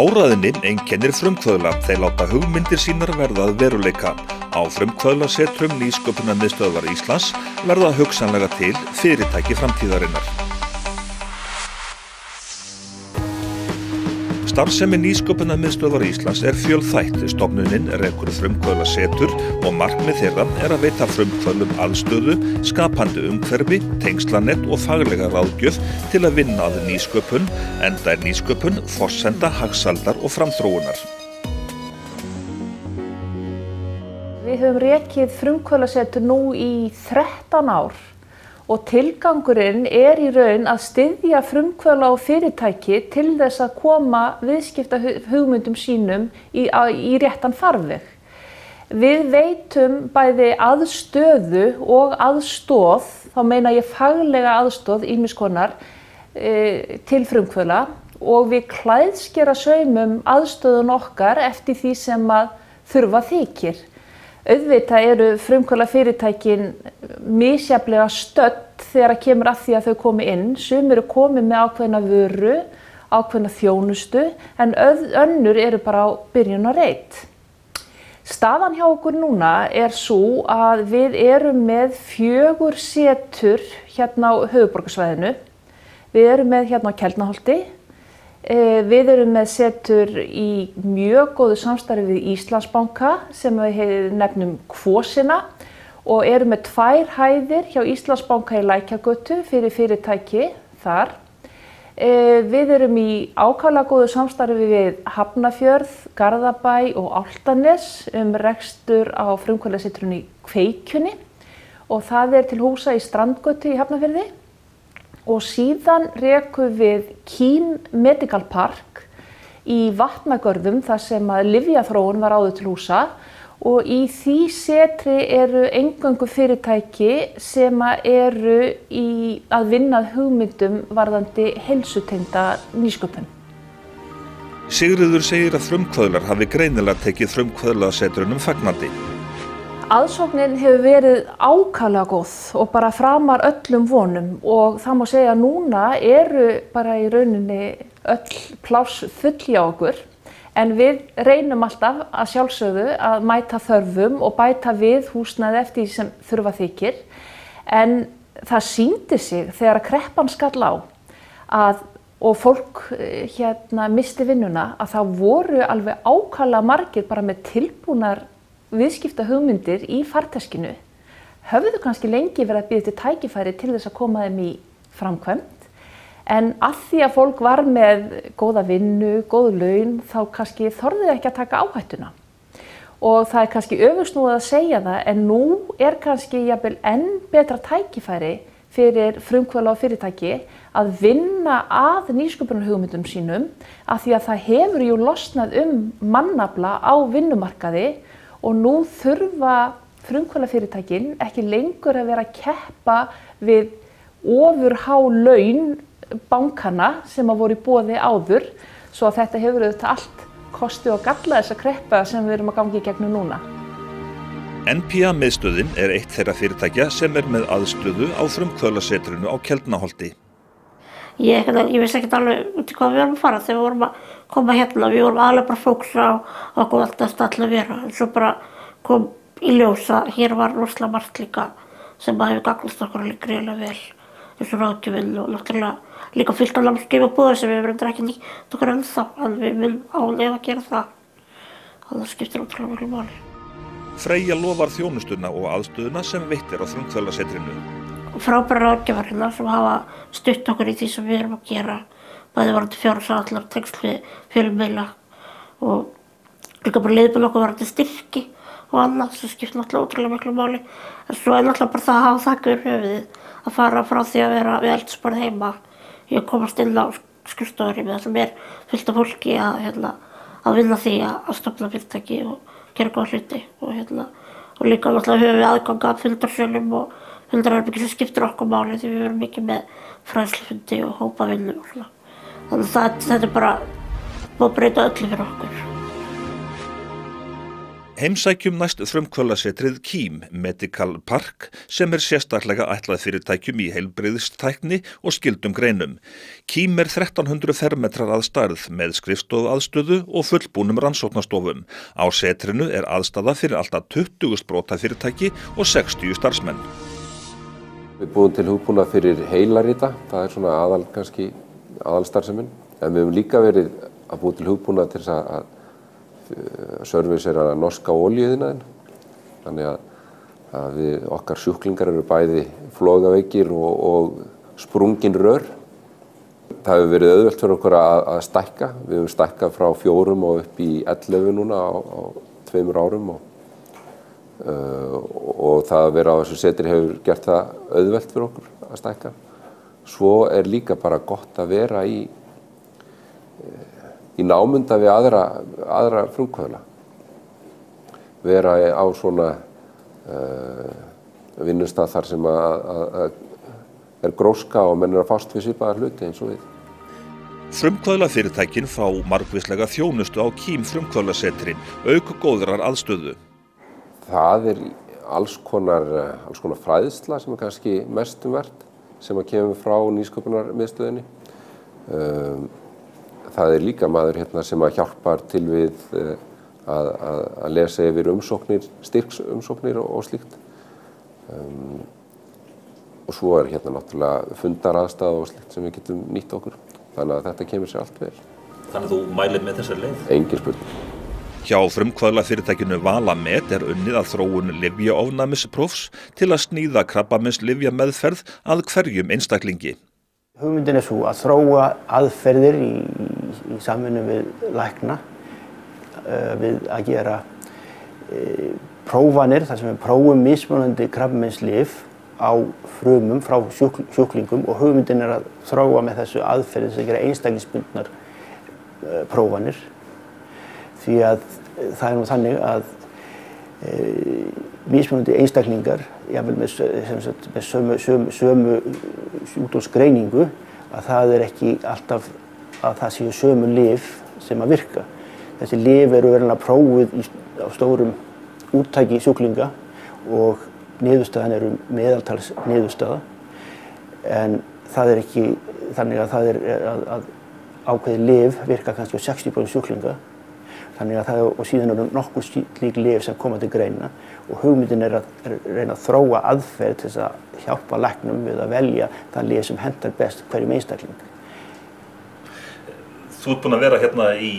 Áræðni einkennir frumkvöðla, þeir láta hugmyndir sínar verða að veruleika. Á frumkvöðlasetrum Nýsköpunarmiðstöðvar Íslands verða hugsanlega til fyrirtæki framtíðarinnar. Starfsemi Nýsköpunarmiðstöðvar Íslands fjölþætt. Stofnunin rekur frumkvöðlasetur og markmið þeirra að veita frumkvöðlum aðstöðu, skapandi umhverfi, tengslanett og faglega ráðgjöf til að vinna að nýsköpun, enda nýsköpun forsenda hagsældar og framþróunar. Við höfum rekið frumkvöðlasetur nú í 13 ár. Og tilgangurinn í raun að styðja frumkvöðla og fyrirtæki til þess að koma viðskiptahugmyndum sínum í réttan farveg. Við veitum bæði aðstöðu og aðstoð, þá meina ég faglega aðstoð ýmiss konar til frumkvöðla og við klæðskera saumum aðstöðun okkar eftir því sem að þurfa þykir. Auðvitað eru frumkvöðlafyrirtækin misjafnlega stödd þegar kemur að því að þau komi inn. Sum eru komið með ákveðna vöru, ákveðna þjónustu, en önnur eru bara á byrjunarreit. Staðan hjá okkur núna sú að við erum með 4 setur hérna á höfuðborgarsvæðinu. Við erum með hérna á Keldnaholti. Við erum með setur í mjög góðu samstarfi við Íslandsbanka sem við nefnum Kvosina og erum með 2 hæðir hjá Íslandsbanka í Lækjargötu fyrir fyrirtæki þar. Við erum í ákaflega góðu samstarfi við Hafnarfjörð, Garðabæ og Álftanes rekstur á frumkvöðlasetrinu í Kveikjunni og það til húsa í Strandgötu í Hafnarfirði. Og síðan rekum við Kín Medical Park í Vatnagörðum þar sem að lyfjaþróun var áður til húsa og í því setri eru eingöngu fyrirtæki sem eru að vinna að hugmyndum varðandi heilsutengda nýsköpun. Sigríður segir að frumkvöðlar hafi greinilega tekið frumkvöðlasetrunum fagnandi. Aðsóknin hefur verið ákaflega góð og bara framar öllum vonum og það má segja að núna eru bara í rauninni öll pláss full hjá okkur en við reynum alltaf að sjálfsögðu að mæta þörfum og bæta við húsnæði eftir því sem þurfa þykir en það sýndi sig þegar kreppan skall á og fólk missti vinnuna að það voru alveg ákaflega margir bara með tilbúnar viðskiptahugmyndir í farteskinu höfðu kannski lengi verið að bíða eftir tækifæri til þess að koma þeim í framkvæmd en að því að fólk var með góða vinnu, góð laun þá kannski þorði ekki að taka áhættuna og það kannski öfugsnúið að segja það en nú kannski jafnvel enn betra tækifæri fyrir frumkvöðla og fyrirtæki að vinna að nýsköpunarhugmyndum sínum að því að það hefur losnað mannafla á vinnumarkaði og nú þurfa frumkvöðlafyrirtækin ekki lengur að vera að keppa við ofurhá laun bankana sem voru í boði áður svo að þetta hefur auðvitað allt kosti og galla þessa kreppa sem við erum að ganga í gegnum núna. NPA miðstöðin eitt þeirra fyrirtækja sem með aðstöðu á frumkvöðlasetrinu á Keldnaholti. Ég vissi ekkert alveg út í hvað við vorum að fara þegar við vorum að koma hérna. Við vorum alveg bara fókusa á okkur alltaf að vera. En svo bara kom í ljós að hér var rosalega margt líka sem hefur gagnast okkur alveg greiðlega vel. Eins og ráðgjöfin og náttúrulega líka fullt af námskeifabúðir sem við höfum ekki nýtt okkur ennþá. En við viljum álega að gera það. Það skiptir ótrúlega miklu máli. Freyja lofar þjónustuna og aðstöðuna sem veitt á frumkvöðlasetrinu. Frábæra ráðgjafar hérna sem hafa stutt okkur í því sem við erum að gera bæði varðandi fjárhagsáætlanir, tengsl við fjölmiðla og líka bara leiðbeina okkur varðandi styrki og annað sem skiptir náttúrulega ótrúlega miklu máli en svo náttúrulega bara það að hafa þak yfir höfuðið að fara frá því að vera við eldhúsborðið heima í að komast inn á skrifstofurými þar sem fullt af fólki að vinna því að stofna fyrirtæki og gera góða hluti og líka náttúrulega höfum við aðgang að fundarsölum og fundarherbergi sem skiptir okkur máli því við erum mikið með fræðslufundi og hópavinnu og svona. Þannig að þetta bara má breyta öllu fyrir okkur. Heimsækjum næst frumkvöðlasetrið KÍM Medical Park sem sérstaklega ætlað fyrirtækjum í heilbrigðistækni og skyldum greinum. KÍM 1300 fermetrar að stærð með skrifstofuaðstöðu og fullbúnum rannsóknarstofum. Á setrinu aðstaða fyrir alltaf 20 sprotafyrirtæki og 60 starfsmenn. Við búum til hugbúnað fyrir heilarita, það svona aðalstarfsemin. En við höfum líka verið að búa til hugbúnað til þess að servicera norska olíuiðnaðinn. Þannig að okkar sjúklingar eru bæði flogaveikir og sprungin rör. Það hefur verið auðvelt fyrir okkur að stækka. Við höfum stækkað frá 4 og upp í 11 núna á 2 árum og það að vera á þessu setri hefur gert það auðvelt fyrir okkur að stækka. Svo líka bara gott að vera í námunda við aðra frumkvöðla. Vera á svona vinnustað þar sem að gróska og menn að fást við svipaðar hluti eins og við. Frumkvöðlafyrirtækin fá margvíslega þjónustu á KÍM frumkvöðlasetri, auk góðrar aðstöðu. Það alls konar fræðsla sem kannski mest vert sem kemur frá nýsköpunarmiðstöðinni. Það líka maður hérna sem hjálpar til við að lesa yfir umsóknir, styrksumsóknir og slíkt. Og svo hérna náttúrulega fundaraðstaða og slíkt sem við getum nýtt okkur. Þannig að þetta kemur sér allt vel. Þannig að þú mælir með þessari leið? Engin spurning. Hjá frumkvöðlafyrirtækinu Valamet unnið að þróun lyfjaofnæmisprófs til að sníða krabbameinslyfjameðferð að hverjum einstaklingi. Hugmyndin sú að þróa aðferðir í samvinnu við lækna við að gera prófanir þar sem við prófum mismunandi krabbameinslyf á frumum frá sjúklingum og hugmyndin að þróa með þessu aðferðir sem gera einstaklingsbundnar prófanir. Því að það nú þannig að mismunandi einstaklingar, jafnvel með sömu sjúkdómsgreiningu, að það ekki alltaf að það séu sömu lyf sem að virka. Þessi lyf eru verulega prófuð á stórum úttæki sjúklinga og niðurstaðan meðaltals niðurstaða. En það ekki þannig að það að ákveðið lyf virka kannski á 60% sjúklinga. Þannig að og síðan eru nokkur slík lyf sem koma til greina og hugmyndin að reyna að þróa aðferð til þess að hjálpa læknum við að velja það lyf sem hentar best hverjum einstakling. Þú ert búinn að vera hérna í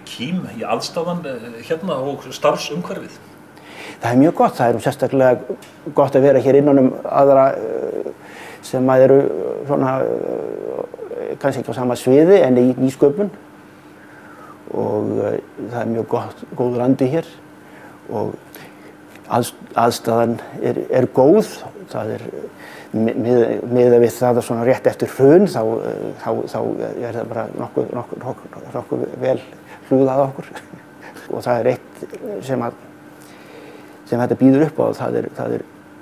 KÍM, í aðstafan hérna og starfsumhverfið. Það mjög gott, það sérstaklega gott að vera hér innan aðra sem eru svona kannski ekki á sama sviði en í nýsköpun. Og það mjög góður andi hér og aðstæðan góð. Það miðað við það að svona rétt eftir hrun þá það bara nokkuð vel hlúðað okkur. Og það eitt sem þetta býður upp á, það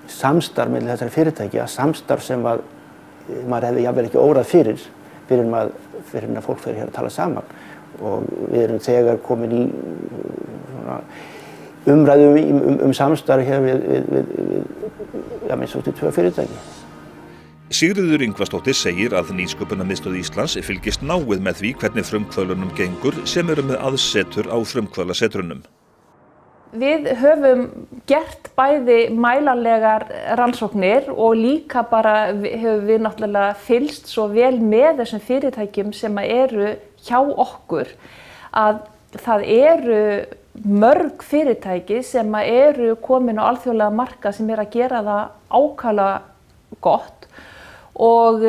samstarf milli þessara fyrirtækja, samstarf sem maður hefði jafnvel ekki órað fyrir en að fólk fer hér að tala saman. Og við erum þegar komin í umræðu samstarf hér við minnst 2 fyrirtæki. Sigríður Ingvarsdóttir segir að Nýsköpunarmiðstöð Íslands fylgist náið með því hvernig frumkvöðlunum gengur sem eru með aðsetur á frumkvöðlasetrunum. Við höfum gert bæði mælanlegar rannsóknir og líka bara höfum við náttúrulega fylgst svo vel með þessum fyrirtækjum sem eru hjá okkur að það eru mörg fyrirtæki sem eru komin á alþjóðlega markað sem að gera það ákaflega gott og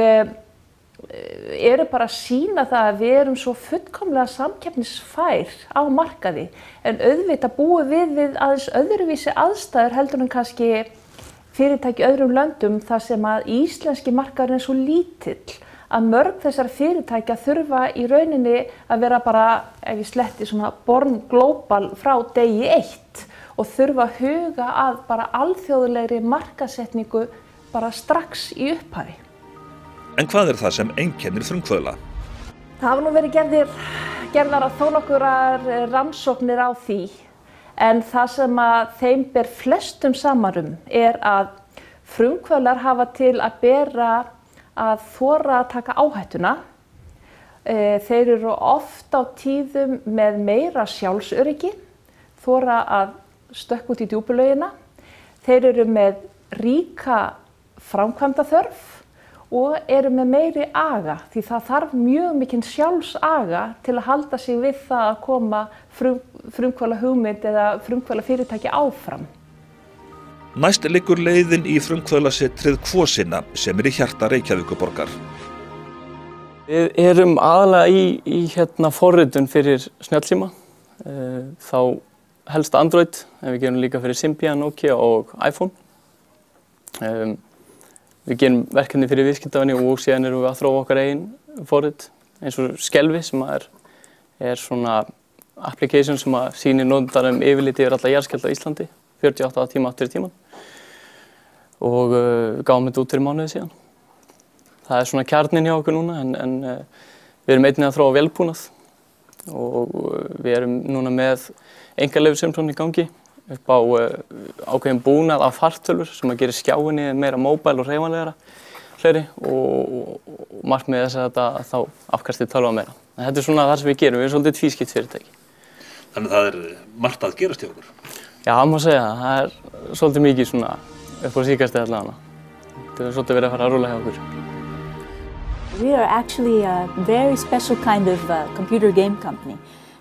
eru bara að sýna það að við erum svo fullkomlega samkeppnisfær á markaði en auðvitað búum við aðeins öðruvísi aðstæður heldur en kannski fyrirtæki í öðrum löndum þar sem að íslenski markaðurinn svo lítill að mörg þessar fyrirtækja þurfa í rauninni að vera bara, ef ég sletti svona born global frá degi 1 og þurfa að huga að bara alþjóðlegri markaðssetningu bara strax í upphafi. En hvað það sem einkennir frumkvöðla? Það hafa nú verið gerðar að þó nokkurar rannsóknir á því En það sem að þeim ber flestum saman að frumkvöðlar hafa til að bera að þora að taka áhættuna. Þeir eru oft á tíðum með meira sjálfsöryggi, þora að stökkva út í djúpulaugina. Þeir eru með ríka framkvæmdaþörf og eru með meiri aga, því það þarf mjög mikinn sjálfsaga til að halda sig við það að koma frumkvöðla hugmynd eða frumkvöðla fyrirtæki áfram. Næst liggur leiðin í frumkvöðlasetrið Kvosina sem í hjarta Reykjavíkurborgar. Við erum aðalega í forritun fyrir snjallsíma, þá helst Android, en við gerum líka fyrir Symbian, Nokia og iPhone. Við gerum verkefni fyrir viðskiptavinni og síðan erum við að þróa okkar eigin forrit eins og Skelfi sem er svona application sem að sýnir notendarum yfirlit yfir alla jarðskjálfta á Íslandi 48 tíma aftur í tíman og gáum þetta út fyrir mánuði síðan. Það er svona kjarninn hjá okkur núna en við erum einnig að þróa vélbúnað og við erum núna með einkaleyfisumsókn í gangi upp á ákveðin búnað af fartölvur sem að gera skjáinni meira móbæl og hreyfanlegara fleiri og markmiðið þess að þetta þá afkastið tölva meira. En þetta er svona það sem við gerum, við erum svolítið tvískipt fyrirtæki. Þannig að það margt að gerast hjá okkur? Já, það má segja það. Það svolítið mikið svona upp á síkastið allavega. Þetta er svolítið verið að fara að rúlla hjá okkur. We are actually a very special kind of computer game company.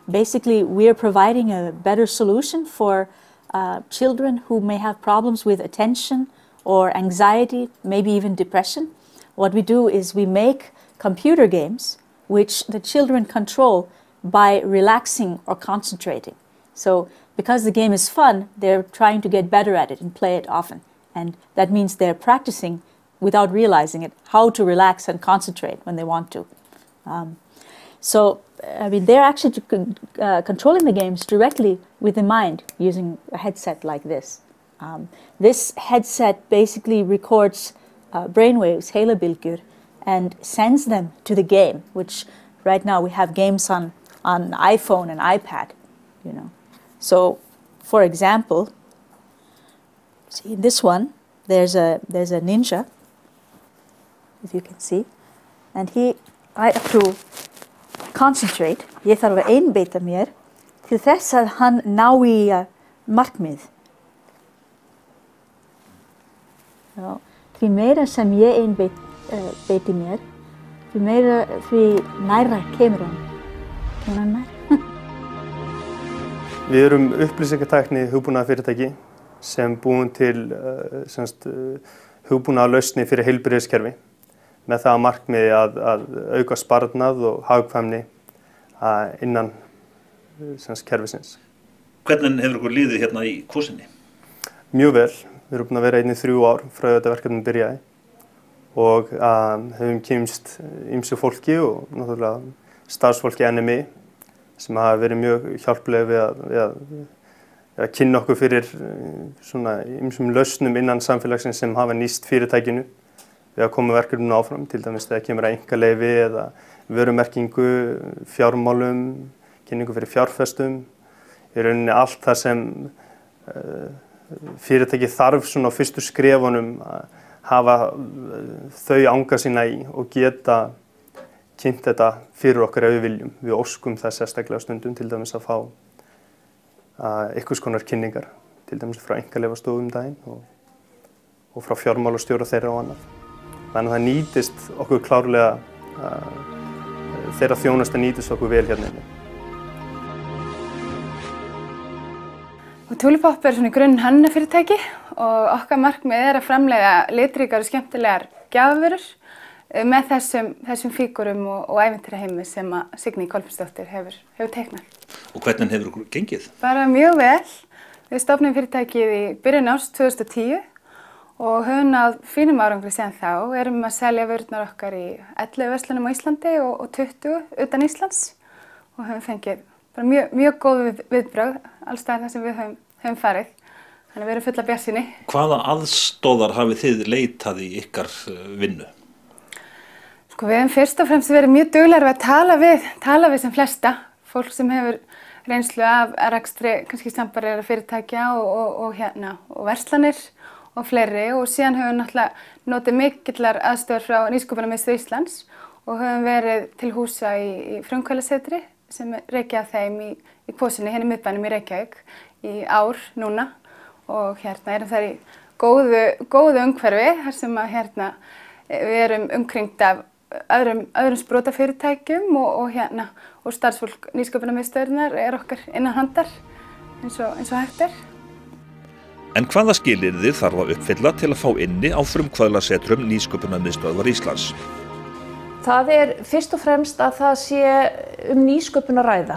Basically, we are providing a better solution for children who may have problems with attention or anxiety, maybe even depression. What we do is we make computer games which the children control by relaxing or concentrating. So because the game is fun, they're trying to get better at it and play it often. And that means they're practicing without realizing it, how to relax and concentrate when they want to. They're actually controlling the games directly with the mind using a headset like this. This headset basically records brainwaves, heilabylgjur, and sends them to the game, which right now we have games on iPhone and iPad, you know. So, for example, see in this one, there's a ninja, if you can see, and I have to concentrate. Ég þarf að einbeita mér til þess að hann nái markmið. Já, því meira sem ég einbeiti mér, því nærra kemur hann nær. Við erum upplýsingatækni hugbúnaðarfyrirtæki sem búum til hugbúnaðarlausnir fyrir heilbrigðiskerfi með það að markmiði að auka sparnað og hagkvæmni innan kerfisins. Hvernig hefur ykkur liðið hérna í Kvosinni? Mjög vel. Við erum búin að vera 3 ár frá þetta verkefni byrjaði og höfum kynnst ýmsu fólki og náttúrulega starfsfólki NMI sem hafa verið mjög hjálpleg við að kynna okkur fyrir svona ýmsum lausnum innan samfélagsins sem hafa nýst fyrirtækinu við að koma verkefninu áfram, til dæmis þegar kemur að einkaleyfi eða vörumerkingu, fjármálum, kynningu fyrir fjárfestum. Í rauninni allt það sem fyrirtæki þarf svona á fyrstu skrefunum að hafa þau anga sína í og geta kynnt þetta fyrir okkar ef við viljum. Við óskum það sérstaklega stundum, til dæmis að fá einhvers konar kynningar, til dæmis frá einkaleyfastofum daginn og frá fjármálastjóra þeirra og annað. Þannig að það nýtist okkur klárlega, þeirra þjónusta nýtist okkur vel hérna inni. Tulipop er svona grunn hönnunarfyrirtæki og okkar markmið er að framleiða litríkar og skemmtilegar gjafavörur með þessum fígúrum og ævintýraheimi sem að Signý Kolbeinsdóttir hefur teiknað. Og hvernig hefur ykkur gengið? Bara mjög vel. Við stofnum fyrirtækið í byrjun árs 2010 og höfum náð fínum árangri síðan þá. Erum að selja vörurnar okkar í 11 verslunum á Íslandi og 20 utan Íslands og höfum fengið bara mjög góð viðbrögð alls staðar þar sem við höfum farið. Þannig að við erum full af bjartsýni. Hvaða aðstoðar hafið þið leitað í ykkar vinnu? Sko, við höfum fyrst og fremst verið mjög duglegir við að tala við sem flesta. Fólk sem hefur reynslu af rekstri kannski sambærilegra fyrirtækja og verslanir og fleiri og síðan höfum við náttúrulega notið mikillar aðstoðar frá Nýsköpunarmiðstöð Íslands og höfum verið til húsa í frumkvöðlasetri sem rekja þeim í Kvosinni, hérna í miðbænum í Reykjavík í ár núna og erum þar í góðu umhverfi þar sem við erum umkringt af öðrum sprotafyrirtækjum og starfsfólk Nýsköpunarmiðstöðarinnar okkar innan handar eins og hægt er. En hvaða skilyrði þarf að uppfylla til að fá inni á frumkvöðlasetrum Nýsköpunarmiðstöðvar Íslands? Það fyrst og fremst að það sé nýsköpun að ræða.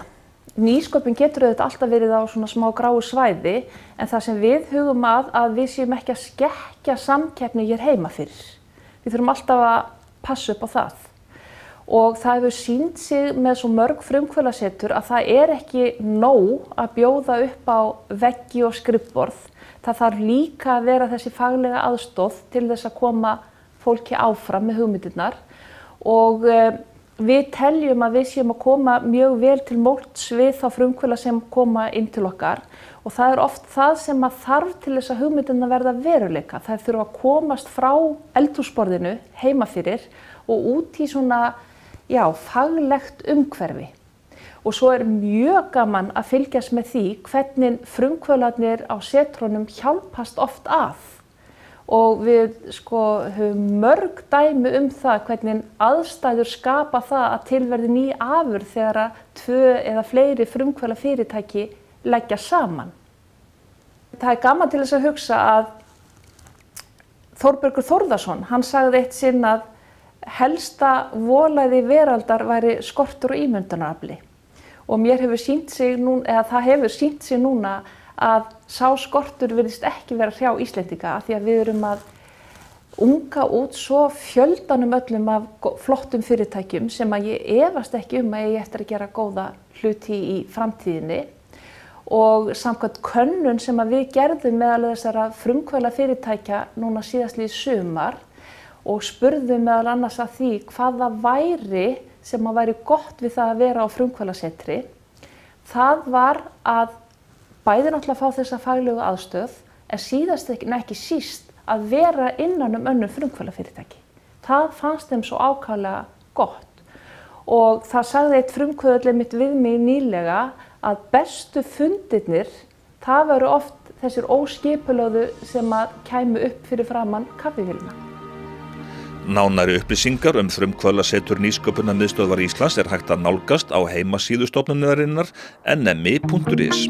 Nýsköpun getur auðvitað alltaf verið á svona smá gráu svæði en það sem við hugum að við séum ekki að skekkja samkeppni hér heima fyrir. Við þurfum alltaf að passa upp á það. Og það hefur sýnt sig með svo mörg frumkvöðlasetur að það ekki nóg að bjóða upp á veggi og skrifborð. Það þarf líka að vera þessi faglega aðstoð til þess að koma fólki áfram með hugmyndirnar og við teljum að við séum að koma mjög vel til móts við þá frumkvöðla sem koma inn til okkar og það oft það sem að þarf til þess að hugmyndirna verða veruleika. Það þurfa að komast frá eldhúsborðinu heima fyrir og út í svona, faglegt umhverfi. Og svo mjög gaman að fylgjast með því hvernig frumkvöðlarnir á setrunum hjálpast oft að. Og við höfum mörg dæmi það hvernig aðstæður skapa það að tilverði ný afurð þegar að 2 eða fleiri frumkvöðlafyrirtæki leggja saman. Það gaman til þess að hugsa að Þórbergur Þórðarson, hann sagði eitt sinn að helsta volæði veraldar væri skortur og ímyndunarafli. Og mér hefur sýnt sig núna, eða það hefur sýnt sig núna að sá skortur virðist ekki vera hjá Íslendinga af því að við erum að unga út svo fjöldanum öllum af flottum fyrirtækjum sem að ég efast ekki að ég eftir að gera góða hluti í framtíðinni. Og samkvæmt könnun sem að við gerðum meðal þessara frumkvöðlafyrirtækja núna síðastlið sumar og spurðum meðal annars að því hvað það væri sem að væri gott við það að vera á frumkvöðlasetri. Það var að bæði náttúrulega fá þessa faglegu aðstöð en síðast en ekki síst að vera innan önnur frumkvöðlafyrirtæki. Það fannst þeim svo ákaflega gott og það sagði eitt frumkvöðl einmitt við mig nýlega að bestu fundirnir það veru oft þessir óskipulögðu sem að kæmu upp fyrir framann kaffivélina. Nánari upplýsingar frumkvöðlasetur Nýsköpunarmiðstöðvar Íslands hægt að nálgast á heimasíðu stofnunarinnar nmi.is.